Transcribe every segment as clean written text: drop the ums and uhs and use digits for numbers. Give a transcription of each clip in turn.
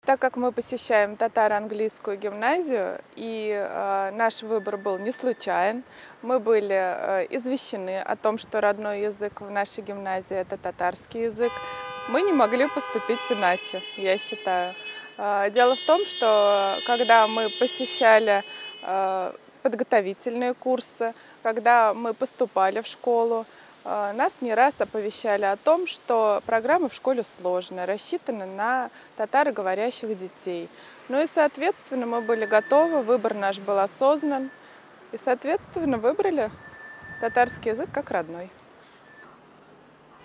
Так как мы посещаем татаро-английскую гимназию, и наш выбор был не случайен, мы были извещены о том, что родной язык в нашей гимназии – это татарский язык, мы не могли поступить иначе, я считаю. Дело в том, что когда мы посещали подготовительные курсы, когда мы поступали в школу, нас не раз оповещали о том, что программа в школе сложная, рассчитана на татароговорящих детей. Ну и, соответственно, мы были готовы, выбор наш был осознан, и, соответственно, выбрали татарский язык как родной.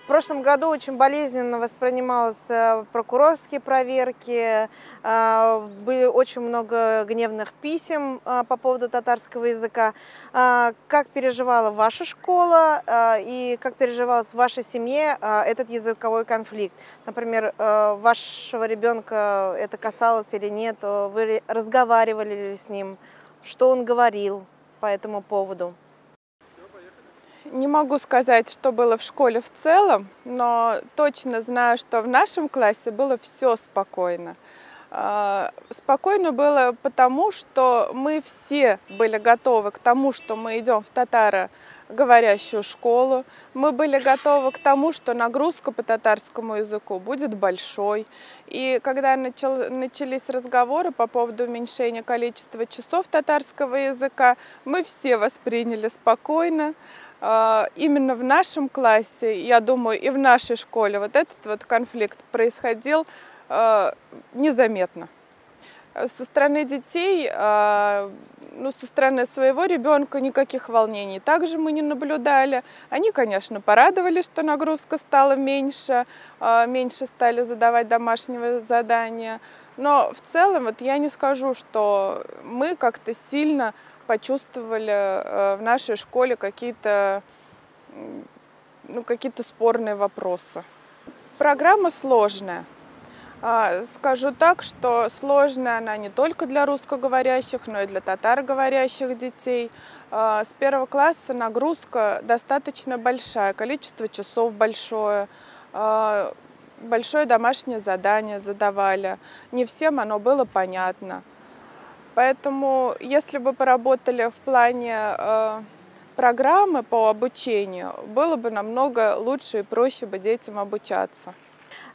В прошлом году очень болезненно воспринимались прокурорские проверки, было очень много гневных писем по поводу татарского языка. Как переживала ваша школа и как переживалась в вашей семье этот языковой конфликт? Например, вашего ребенка это касалось или нет? Вы разговаривали ли с ним? Что он говорил по этому поводу? Не могу сказать, что было в школе в целом, но точно знаю, что в нашем классе было все спокойно. Спокойно было потому, что мы все были готовы к тому, что мы идем в татароговорящую школу. Мы были готовы к тому, что нагрузка по татарскому языку будет большой. И когда начались разговоры по поводу уменьшения количества часов татарского языка, мы все восприняли спокойно. Именно в нашем классе, я думаю, и в нашей школе вот этот вот конфликт происходил незаметно. Со стороны детей, со стороны своего ребенка никаких волнений также мы не наблюдали. Они, конечно, порадовались, что нагрузка стала меньше, меньше стали задавать домашнего задания. Но в целом вот я не скажу, что мы как-то сильно почувствовали в нашей школе какие-то спорные вопросы. Программа сложная. Скажу так, что сложная она не только для русскоговорящих, но и для татароговорящих детей. С первого класса нагрузка достаточно большая, количество часов большое, большое домашнее задание задавали. Не всем оно было понятно. Поэтому, если бы поработали в плане программы по обучению, было бы намного лучше и проще бы детям обучаться.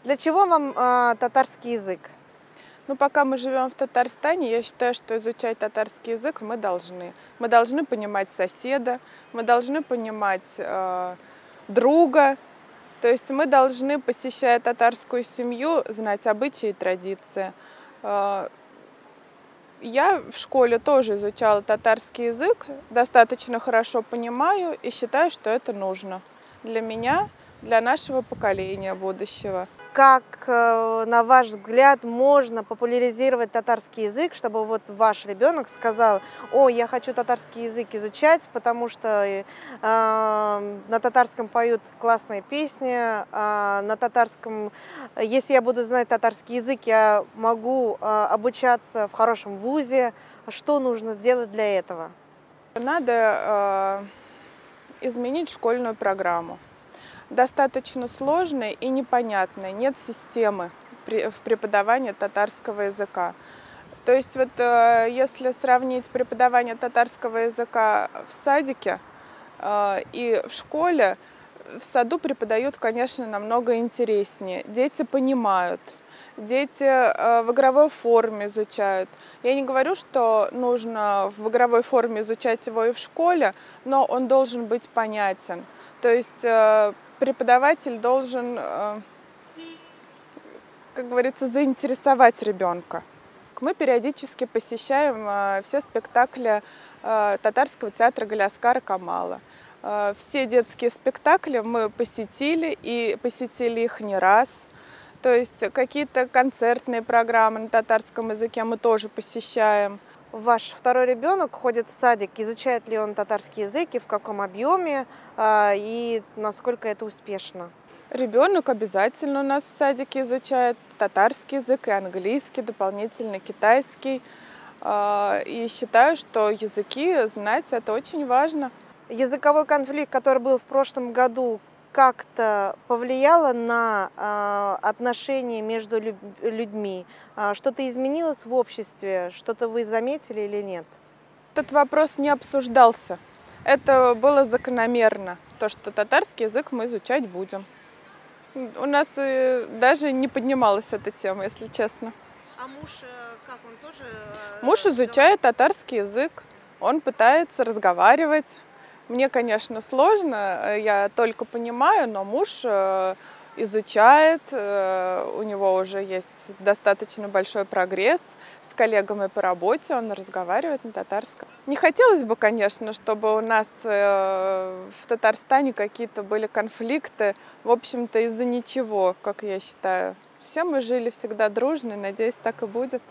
Для чего вам татарский язык? Пока мы живем в Татарстане, я считаю, что изучать татарский язык мы должны. Мы должны понимать соседа, мы должны понимать друга. То есть мы должны, посещая татарскую семью, знать обычаи и традиции. Я в школе тоже изучала татарский язык, достаточно хорошо понимаю и считаю, что это нужно для меня, для нашего поколения будущего. Как, на ваш взгляд, можно популяризировать татарский язык, чтобы вот ваш ребенок сказал: «О, я хочу татарский язык изучать, потому что на татарском поют классные песни, на татарском, если я буду знать татарский язык, я могу обучаться в хорошем вузе». Что нужно сделать для этого? Надо изменить школьную программу. Достаточно сложной и непонятной, нет системы в преподавании татарского языка. То есть вот если сравнить преподавание татарского языка в садике и в школе, в саду преподают, конечно, намного интереснее. Дети понимают, дети в игровой форме изучают. Я не говорю, что нужно в игровой форме изучать его и в школе, но он должен быть понятен. То есть преподаватель должен, как говорится, заинтересовать ребенка. Мы периодически посещаем все спектакли татарского театра Галяскара Камала. Все детские спектакли мы посетили, и посетили их не раз. То есть какие-то концертные программы на татарском языке мы тоже посещаем. Ваш второй ребенок ходит в садик. Изучает ли он татарский язык и в каком объеме, и насколько это успешно? Ребенок обязательно у нас в садике изучает татарский язык и английский, дополнительно китайский. И считаю, что языки знать это очень важно. Языковой конфликт, который был в прошлом году, как-то повлияло на отношения между людьми? Что-то изменилось в обществе? Что-то вы заметили или нет? Этот вопрос не обсуждался. Это было закономерно, то, что татарский язык мы изучать будем. У нас даже не поднималась эта тема, если честно. А муж, как он тоже? Муж изучает татарский язык, он пытается разговаривать. Мне, конечно, сложно, я только понимаю, но муж изучает, у него уже есть достаточно большой прогресс. С коллегами по работе он разговаривает на татарском. Не хотелось бы, конечно, чтобы у нас в Татарстане какие-то были конфликты, в общем-то, из-за ничего, как я считаю. Все мы жили всегда дружно, надеюсь, так и будет.